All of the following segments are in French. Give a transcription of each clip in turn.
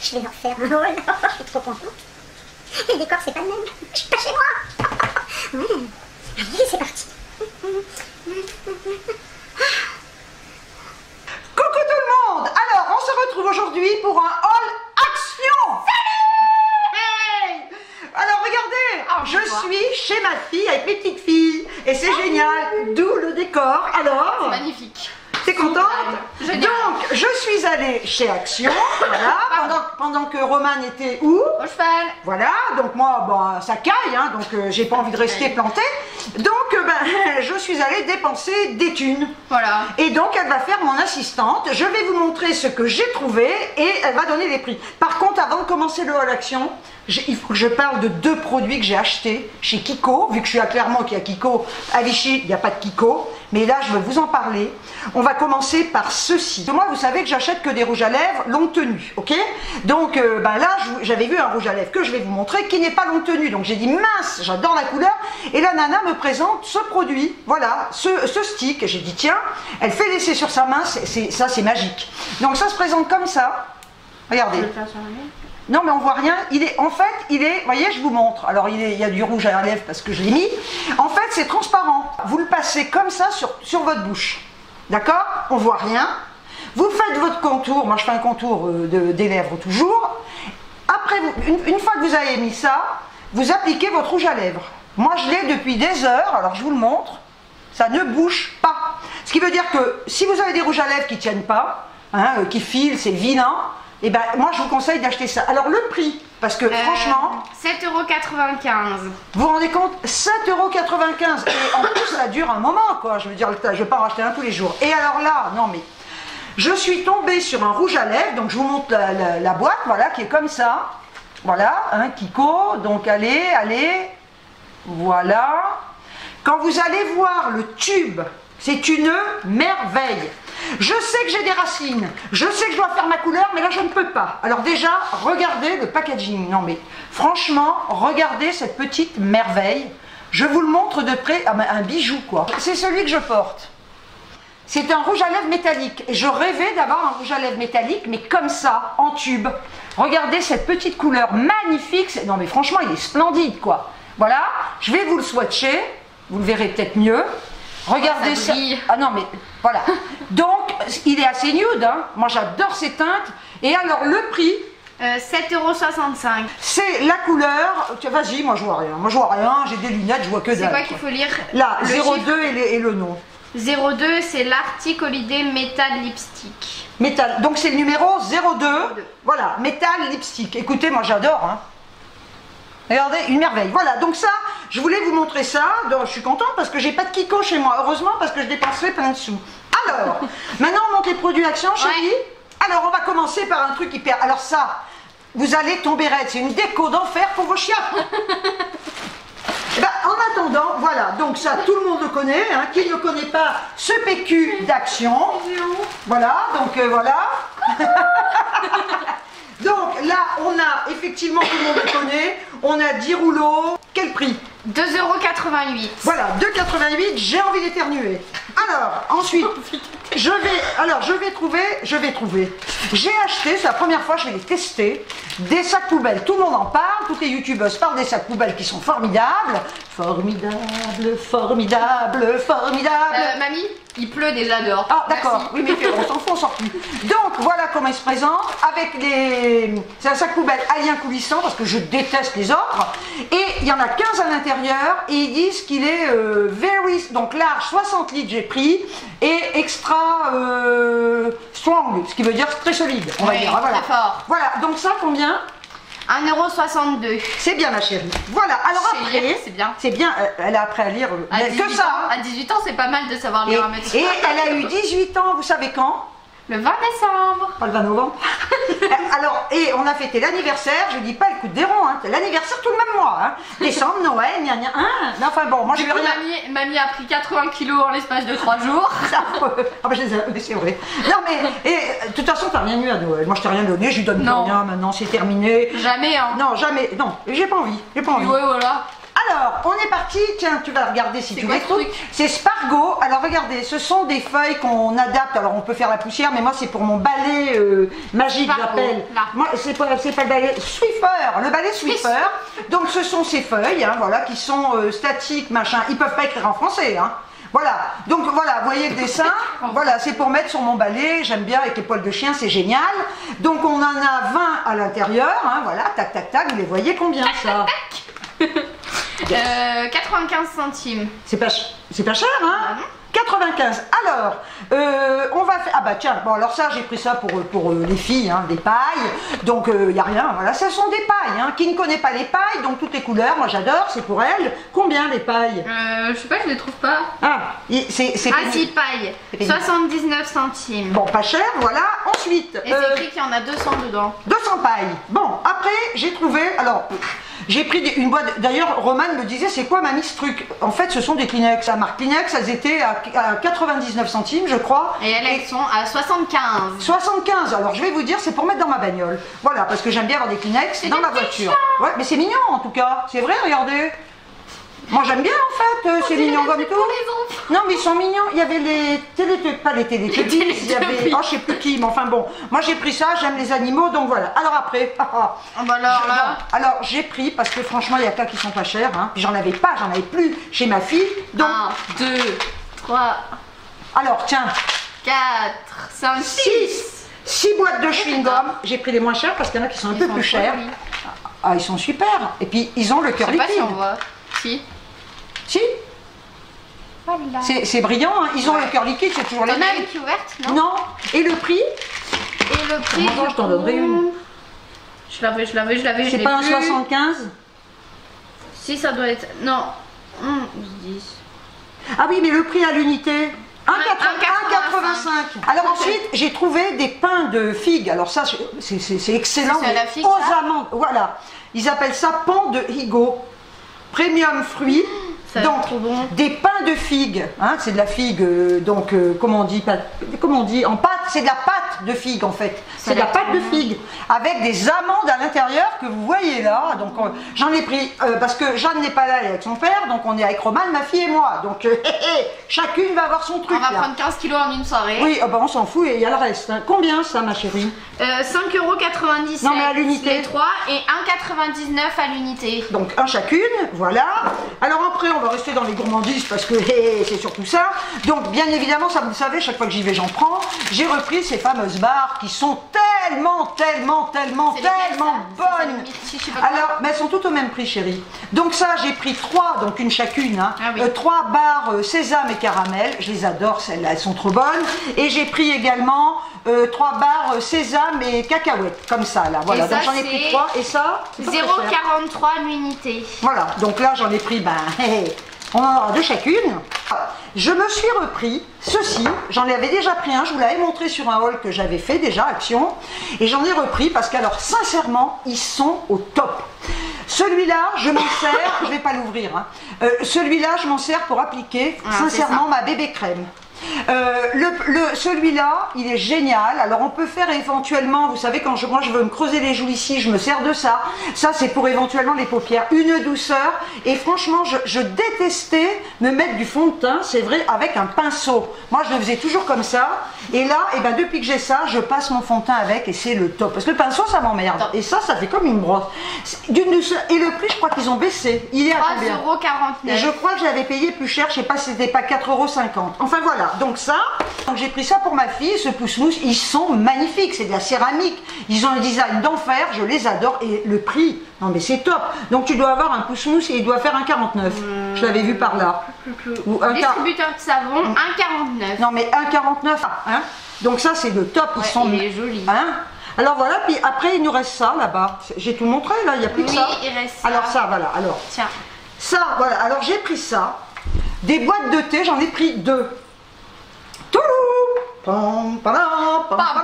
Je vais en faire un haul. Je suis trop contente. Et le décor, c'est pas le même. Je suis pas chez moi. Ouais. Allez, c'est parti. Coucou tout le monde. Alors, on se retrouve aujourd'hui pour un haul action. Hey. Alors, regardez, je suis chez ma fille avec mes petites filles. Et c'est génial, d'où le décor. Alors, magnifique. T'es contente? Génial. Donc, je suis allée chez Action, voilà, pendant que Roman était où? Au cheval. Voilà, donc moi, bon, ça caille, hein, donc j'ai pas envie de rester plantée. Donc, je suis allée dépenser des thunes. Voilà. Et donc, elle va faire mon assistante. Je vais vous montrer ce que j'ai trouvé et elle va donner les prix. Par contre, avant de commencer le haul action, il faut que je parle de deux produits que j'ai achetés chez Kiko. Vu que je suis à Clermont qu'il y a Kiko, à Vichy, il n'y a pas de Kiko. Mais là, je vais vous en parler. On va commencer par ceci. Moi, vous savez que j'achète que des rouges à lèvres longue tenue, ok? Donc là, j'avais vu un rouge à lèvres que je vais vous montrer qui n'est pas longue tenue. Donc j'ai dit mince, j'adore la couleur. Et la nana me présente ce produit, voilà, ce stick. J'ai dit tiens, elle fait l'essai sur sa main, ça c'est magique. Donc ça se présente comme ça. Regardez. Non mais on voit rien, en fait, vous voyez, je vous montre. Alors il y a du rouge à lèvres parce que je l'ai mis. En fait, c'est transparent. Vous le passez comme ça sur votre bouche. D'accord? On voit rien. Vous faites votre contour. Moi, je fais un contour des lèvres toujours. Après, une fois que vous avez mis ça, vous appliquez votre rouge à lèvres. Moi, je l'ai depuis des heures. Alors, je vous le montre. Ça ne bouge pas. Ce qui veut dire que si vous avez des rouges à lèvres qui ne tiennent pas, hein, qui filent, c'est vilain. Et ben, moi, je vous conseille d'acheter ça. Alors, le prix, parce que franchement... 7,95 €. Vous vous rendez compte? 7,95 €. Et en plus, ça dure un moment, quoi. Je veux dire, je ne vais pas en racheter un tous les jours. Et alors là, non mais... Je suis tombée sur un rouge à lèvres. Donc, je vous montre la boîte, voilà, qui est comme ça. Voilà, hein, Kiko. Donc, allez. Voilà. Quand vous allez voir le tube, c'est une merveille. Je sais que j'ai des racines, je sais que je dois faire ma couleur, mais là je ne peux pas. Alors déjà, regardez le packaging. Non mais franchement, regardez cette petite merveille. Je vous le montre de près, un bijou quoi. C'est celui que je porte. C'est un rouge à lèvres métallique. Et je rêvais d'avoir un rouge à lèvres métallique, mais comme ça, en tube. Regardez cette petite couleur magnifique. Non mais franchement, il est splendide quoi. Voilà, je vais vous le swatcher. Vous le verrez peut-être mieux. Regardez ça. Ah non mais voilà. Donc il est assez nude, hein. Moi j'adore ces teintes. Et alors le prix 7,65 €. C'est la couleur. Vas-y, moi je vois rien. Moi je vois rien, j'ai des lunettes, je vois que dalle. C'est quoi qu'il faut lire? Là, 02 et le nom. 02, c'est l'Arctic Holiday Metal Lipstick. Métal. Donc c'est le numéro 02. Voilà, Metal Lipstick. Écoutez, moi j'adore, hein. Regardez, une merveille. Voilà, donc ça, je voulais vous montrer ça. Donc, je suis contente parce que j'ai pas de Kiko chez moi. Heureusement, parce que je dépenserai plein de sous. Alors, maintenant on monte les produits Action, chérie. Ouais. Alors, on va commencer par un truc hyper... Alors ça, vous allez tomber raide. C'est une déco d'enfer pour vos chiens. Ben, en attendant, voilà. Donc ça, tout le monde le connaît. Hein. Qui ne connaît pas ce PQ d'Action? Voilà, donc voilà. Donc là, on a effectivement, tout le monde le connaît, on a 10 rouleaux. Quel prix? 2,88 €. Voilà, 2,88 €, j'ai envie d'éternuer. Alors, ensuite, je vais trouver. J'ai acheté, c'est la première fois, je vais les tester, des sacs poubelles. Tout le monde en parle, toutes les youtubeuses parlent des sacs poubelles qui sont formidables. Formidable. Mamie, il pleut déjà dehors. Ah d'accord, oui mais on s'en fout, on sort plus. Donc voilà comment il se présente, avec des... C'est un sac poubelle alien coulissant, parce que je déteste les autres. Et il y en a 15 à l'intérieur, et ils disent qu'il est very... Donc large, 60 litres j'ai pris, et extra strong, ce qui veut dire très solide, on va dire. Voilà. Très fort. Voilà, donc ça combien? 1,62 €. C'est bien ma chérie. Voilà, alors après, c'est bien. C'est bien, elle a appris à lire que ça. À 18 ans, c'est pas mal de savoir lire un métier. Et elle a eu 18 ans, vous savez quand? Le 20 décembre. Pas le 20 novembre. Alors, et on a fêté l'anniversaire, je dis pas le coup de déron, hein, l'anniversaire tout le même mois. Hein. Décembre, Noël, gna gna. Enfin bon, moi je vais rien. Mamie a pris 80 kilos en l'espace de 3 jours. Ah bah c'est vrai. Non mais, de toute façon, t'as rien eu à Noël. Moi je t'ai rien donné, je lui donne plus rien, maintenant c'est terminé. Jamais, hein. Non, jamais, non, j'ai pas envie. Ouais, voilà. Alors, on est parti. Tiens, tu vas regarder si tu quoi les ce trouves. truc? C'est Spargo. Alors, regardez, ce sont des feuilles qu'on adapte. Alors, on peut faire la poussière, mais moi, c'est pour mon balai magique, Spargo, j'appelle. là. Moi, c'est pas le balai Swiffer, le balai Swiffer. Donc, ce sont ces feuilles, hein, voilà, qui sont statiques, machin. Ils peuvent pas écrire en français, hein. Voilà, donc voilà, vous voyez le dessin, voilà, c'est pour mettre sur mon balai, j'aime bien avec les poils de chien, c'est génial. Donc on en a 20 à l'intérieur, hein, voilà, tac tac tac, vous les voyez combien ça? 95 centimes. C'est pas cher, hein? Ah non. 95. Alors, on va faire... Ah bah tiens, bon alors ça, j'ai pris ça pour les filles, hein, des pailles. Donc, il n'y a rien, voilà, ce sont des pailles. Hein. Qui ne connaît pas les pailles, donc toutes les couleurs, moi j'adore, c'est pour elles. Combien les pailles? Je sais pas, je les trouve pas. Ah, c'est Ah si, paille. pénible. 79 centimes. Bon, pas cher, voilà. Ensuite, Et c'est écrit qu'il y en a 200 dedans. 200 pailles. Bon, après, j'ai trouvé... Alors, j'ai pris une boîte... D'ailleurs, Romane me disait, c'est quoi, mamie, ce truc? En fait, ce sont des Kleenex. La marque Kleenex, elles étaient à 99 centimes, je crois. Et elles sont à 75. 75, alors je vais vous dire, c'est pour mettre dans ma bagnole. Voilà, parce que j'aime bien avoir des Kleenex dans des ma petits voiture. Ouais, mais c'est mignon en tout cas. C'est vrai, regardez. Moi j'aime bien en fait, c'est mignon comme tout. Non mais ils sont mignons, il y avait les Télétubbies, pas les Télétubbies, il y avait, oh je sais plus qui, mais enfin bon, moi j'ai pris ça, j'aime les animaux, donc voilà. Alors après, Ah bah alors là. alors j'ai pris, parce que franchement il y a qu'à qui sont pas chers, hein, puis j'en avais pas, j'en avais plus chez ma fille, donc... 1, 2, 3, Alors tiens, 4, 5, 6. 6 boîtes de chewing-gum, j'ai pris les moins chers parce qu'il y en a qui sont un peu plus chers. Ah, ils sont super. Et puis, ils ont le Je cœur sais pas liquide. si on voit. Si. Si, Voilà. c'est brillant. Hein. Ils ont Ouais. le cœur liquide, c'est toujours les T'en as une mêmes. qui est ouverte, non? Non. Et le prix, Et le prix. Attends, je t'en donnerai une. Je l'avais, je c'est l'ai pas un plus. 75. Si, ça doit être. Non. 10. Ah oui, mais le prix à l'unité. 1,85. 1,85. Alors ensuite, j'ai trouvé des pains de figues. Alors ça, c'est excellent. C'est à la mais figue, aux ça amandes. Voilà. Ils appellent ça pain de higo. Premium fruits. Ça a l'air Donc, trop bon. des pains de figue, hein, c'est de la figue, comment on dit, en pâte, c'est de la pâte de figue en fait, c'est de la pâte de figue, avec des amandes à l'intérieur que vous voyez là, donc j'en ai pris, parce que Jeanne n'est pas là, elle est avec son père, donc on est avec Romane, ma fille et moi, donc chacune va avoir son truc. On va là. prendre 15 kilos en une soirée. Oui, bah, on s'en fout et il y a le reste. Hein. Combien ça ma chérie? 5,97 € Non, mais à l'unité. les 3 et 1,99 € à l'unité. Donc un chacune, voilà. Alors après on va rester dans les gourmandises parce que c'est surtout ça. Donc bien évidemment, ça vous le savez, chaque fois que j'y vais j'en prends. J'ai repris ces fameuses barres qui sont tellement C'est lesquelles, ça bonnes. je sais pas quoi. Alors, mais elles sont toutes au même prix chérie. Donc ça j'ai pris 3, donc une chacune. Hein. Ah oui. 3 barres sésame et caramel. Je les adore celles-là, elles sont trop bonnes. Et j'ai pris également 3 barres sésame et cacahuètes, comme ça là. Voilà, Et ça, donc j'en ai pris c'est 3 et ça c'est pas très cher. 0,43 l'unité. Voilà, donc là j'en ai pris, on en aura 2 chacune. Je me suis repris ceci, j'en avais déjà pris un, je vous l'avais montré sur un haul que j'avais fait déjà, Action, et j'en ai repris parce qu'alors sincèrement, ils sont au top. Celui-là, je m'en sers, je vais pas l'ouvrir, hein. Celui-là, je m'en sers pour appliquer sincèrement ma bébé crème. Celui-là, il est génial. Alors on peut faire éventuellement, vous savez, quand moi je veux me creuser les joues ici, je me sers de ça. Ça c'est pour éventuellement les paupières. Une douceur. Et franchement, je détestais me mettre du fond de teint, c'est vrai, avec un pinceau. Moi je le faisais toujours comme ça. Et là, et ben, depuis que j'ai ça, je passe mon fond de teint avec et c'est le top. Parce que le pinceau, ça m'emmerde. Et ça fait comme une brosse. D'une douceur. Et le prix, je crois qu'ils ont baissé. Il est à combien? 3,49 €. Je crois que je l'avais payé plus cher, je sais pas si c'était pas 4,50 €. Enfin voilà, donc ça, donc j'ai pris ça pour ma fille, ce pouce-mousse, ils sont magnifiques, c'est de la céramique, ils ont un design d'enfer, je les adore, et le prix, non mais c'est top. Donc tu dois avoir un pouce-mousse et il doit faire 1,49 €, je l'avais vu par là. Ou un Distributeur de savon, 1,49 €. Non mais 1,49 €, hein. Donc ça c'est le top, ils Ouais, sont... il est joli. Hein. Alors voilà, puis après il nous reste ça là-bas, j'ai tout montré là, il n'y a plus que Oui, ça. il reste ça. Alors ça, voilà, alors... Tiens. Ça, voilà, alors j'ai pris ça. Des boîtes de thé, j'en ai pris 2. Toulou. Pam, padam, pam, padam, pam,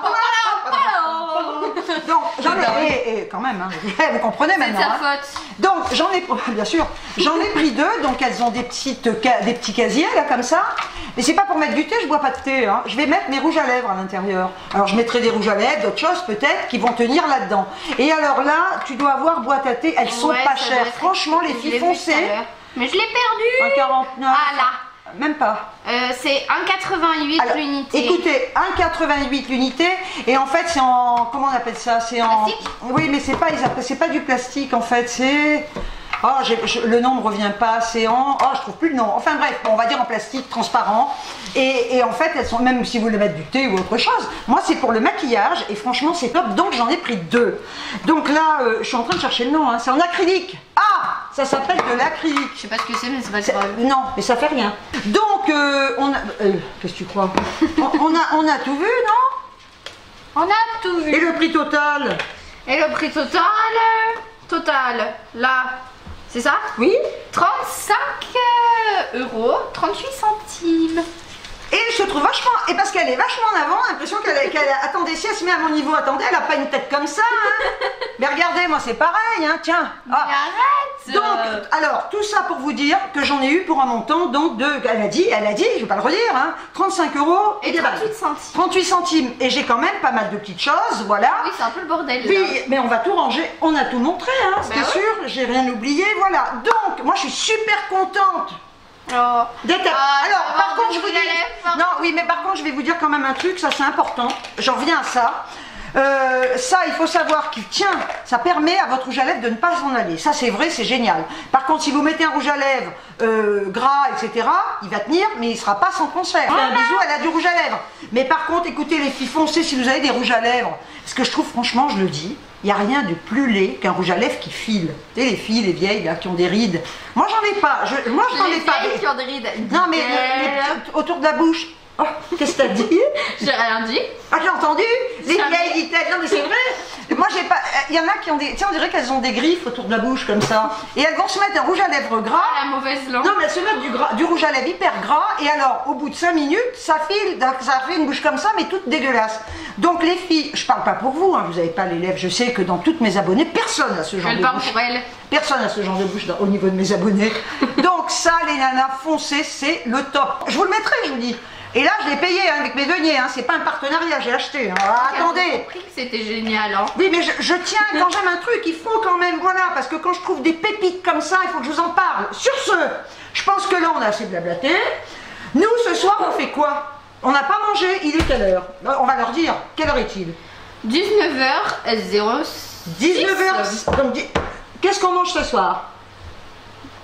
padam, padam. Donc, j'en ai, quand même, hein, vous comprenez C'est maintenant. ta Hein. faute. Donc, j'en ai, bien sûr, j'en ai pris 2, donc elles ont des petits casiers, là, comme ça. Mais c'est pas pour mettre du thé, je bois pas de thé. Hein. Je vais mettre mes rouges à lèvres à l'intérieur. Alors je mettrai des rouges à lèvres, d'autres choses peut-être qui vont tenir là-dedans. Et alors là, tu dois avoir boîte à thé, elles sont pas chères. Franchement, les filles foncées. Mais je l'ai perdu. 1,49. Ah là. Même pas. C'est 1,88 l'unité. Écoutez, 1,88 l'unité. Et en fait, c'est en. Comment on appelle ça? C'est en. Plastique. Oui, mais c'est pas du plastique en fait. C'est. Oh, le nom ne me revient pas. C'est en. Oh, je trouve plus le nom. Enfin bref, on va dire en plastique transparent. Et en fait, elles sont. Même si vous voulez mettre du thé ou autre chose. Moi, c'est pour le maquillage. Et franchement, c'est top. Donc, j'en ai pris 2. Donc là, je suis en train de chercher le nom. Hein. C'est en acrylique. Ah! Ça s'appelle de l'acrylique. Je sais pas ce que c'est, mais c'est pas grave. Non, mais ça fait rien. Donc, on a. Qu'est-ce que tu crois? on a tout vu, non? On a tout vu. Et le prix total? Et le prix total? Total, là, c'est ça? Oui. 35 euros, 38 centimes. Et elle se trouve vachement. Et parce qu'elle est vachement en avant, l'impression qu'elle. Attendez, si elle se met à mon niveau, attendez, elle a pas une tête comme ça, hein. Mais regardez, moi c'est pareil, hein, tiens. Mais arrête. Donc, alors, tout ça pour vous dire que j'en ai eu pour un montant, donc de. Elle a dit, je vais pas le redire, hein, 35 euros Et des 38 balles. centimes. 38 centimes. Et j'ai quand même pas mal de petites choses, voilà. Oui, c'est un peu le bordel. Puis, Là. mais on va tout ranger, on a tout montré, hein, c'était ouais. sûr, j'ai rien oublié, voilà. Donc, moi je suis super contente. Oh. Alors, par contre, je vous dis. lèvres. Non, oui, mais par contre, je vais vous dire quand même un truc, ça c'est important. J'en reviens à ça. Ça, il faut savoir qu'il tient, ça permet à votre rouge à lèvres de ne pas s'en aller. Ça, c'est vrai, c'est génial. Par contre, si vous mettez un rouge à lèvres gras, etc., il va tenir, mais il ne sera pas sans transfert. Voilà. Un bisou, elle a du rouge à lèvres. Mais par contre, écoutez, les filles, foncez si vous avez des rouges à lèvres. Parce que je trouve, franchement, je le dis, il n'y a rien de plus laid qu'un rouge à lèvres qui file. Tu sais, les filles, les vieilles, là, qui ont des rides. Moi, j'en ai pas. Moi, je n'en ai pas. Les qui ont des rides. Non, mais autour de la bouche. Oh, qu'est-ce que t'as dit? J'ai rien dit. Ah, j'ai entendu? Les Jamais. vieilles dit-elle. Non, mais c'est vrai. Moi, j'ai pas. Il y en a qui ont des. Tu sais, on dirait qu'elles ont des griffes autour de la bouche, comme ça. Et elles vont se mettre un rouge à lèvres gras. Ah, la mauvaise langue. Non, mais elles se mettent du rouge à lèvres hyper gras. Et alors, au bout de 5 minutes, ça file. Ça fait une bouche comme ça, mais toute dégueulasse. Donc, les filles, je parle pas pour vous, hein, vous n'avez pas les lèvres. Je sais que dans toutes mes abonnées, personne n'a ce genre Elle de parle bouche. pour elle. Personne n'a ce genre de bouche au niveau de mes abonnés. Donc, ça, les nanas, foncez, c'est le top. Je vous le mettrai, je vous dis. Et là, je l'ai payé hein, avec mes deniers, hein. C'est pas un partenariat, j'ai acheté. Hein. Attendez. J'ai compris que c'était génial. Hein. Oui, mais je tiens, quand j'aime un truc, il faut quand même, voilà, parce que quand je trouve des pépites comme ça, il faut que je vous en parle. Sur ce, je pense que là, on a assez blablaté. Nous, ce soir, on fait quoi? On n'a pas mangé, il est quelle heure? On va leur dire, quelle heure est-il? 19h06. 19h. Donc, qu'est-ce qu'on mange ce soir?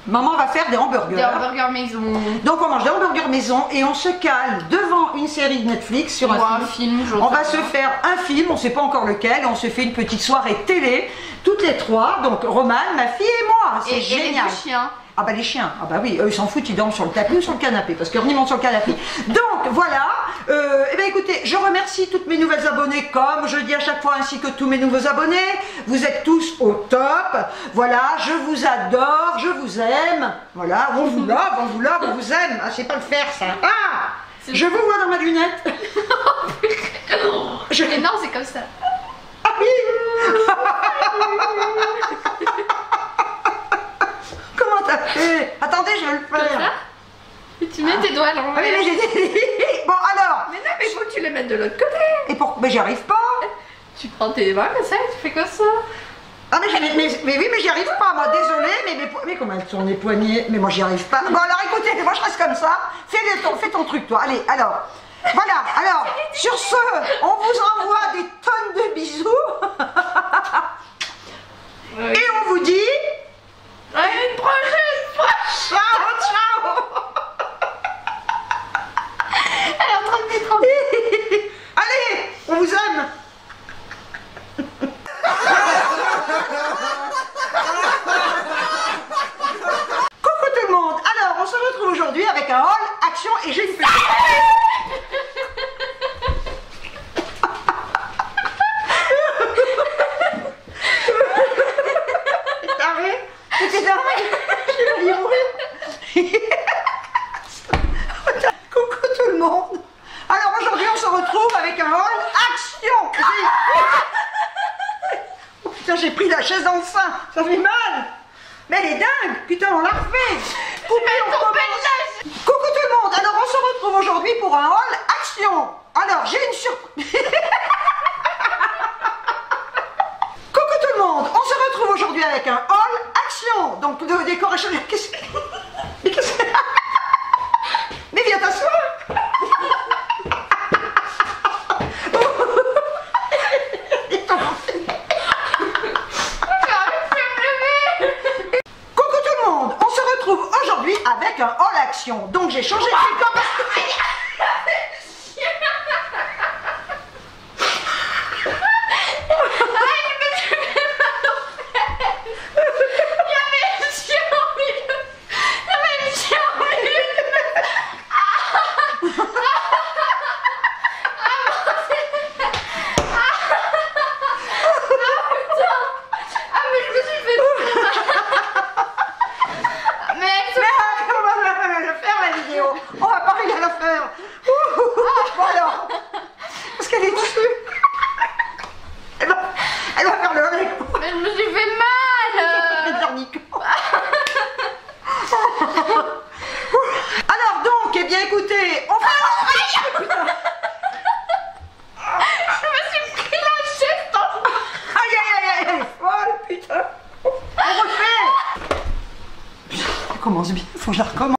Maman va faire des hamburgers. Des hamburgers maison. Donc on mange des hamburgers maison et on se cale devant une série de Netflix sur un film. On va se faire un film, on ne sait pas encore lequel, et on se fait une petite soirée télé, toutes les trois, donc Romane, ma fille et moi. C'est génial. Et les deux chiens. Ah bah les chiens, ah bah oui, eux ils s'en foutent, ils dorment sur le tapis ou sur le canapé, parce que Ernie monte sur le canapé. Donc voilà, eh bien écoutez, je remercie toutes mes nouvelles abonnées, comme je dis à chaque fois, ainsi que tous mes nouveaux abonnés. Vous êtes tous au top, voilà, je vous adore, je vous aime, voilà, on vous love, on vous aime. Ah, je sais pas le faire ça. Ah, je vous vois dans ma lunette. Mais non, c'est comme ça. Ah oui. Comment t'as fait? Attendez, je vais le faire. Et tu mets tes doigts à l'envers. Ah oui, mais j'ai dit... Bon alors. Mais non, mais il faut que tu les mettes de l'autre côté. Et pour... Mais j'y arrive pas. Tu prends tes mains comme ça et tu fais comme ça. Ah mais oui, mais j'y arrive pas, moi, désolée, mais comment elles sont les poignets? Mais moi j'y arrive pas. Bon alors écoutez, moi je reste comme ça. Fais ton truc toi. Allez, alors. Voilà, alors, sur ce, on vous envoie des tonnes de bisous. Et on vous dit... À une prochaine fois. Ciao, ciao. Elle est en train de m'étrangler. Allez, on vous aime. Coucou tout le monde. Alors, on se retrouve aujourd'hui avec un haul action et j'ai une petite... C'était dingue. J'ai failli mourir. Coucou tout le monde. Alors aujourd'hui on se retrouve avec un haul action. Oh putain, j'ai pris la chaise dans le sein. Ça fait mal. Mais elle est dingue. Putain, on l'a refait. Coucou tout le monde. Alors on se retrouve retrouve aujourd'hui pour un haul action. Alors, j'ai une surprise. Coucou tout le monde, on se retrouve aujourd'hui avec un haul action. Donc, de décoration. Mais viens t'asseoir. Coucou tout le monde, on se retrouve aujourd'hui avec un haul action. Donc, j'ai changé de décor. On va pas arriver à la faire. Voilà. Parce qu'elle est dessus. Elle va faire le avec. Mais je me suis fait mal. Alors donc, eh bien écoutez, on va... Je me suis pris la chaise dans le... Aïe aïe aïe aïe, elle est folle, putain. On refait. Elle commence bien, faut que je la recommence.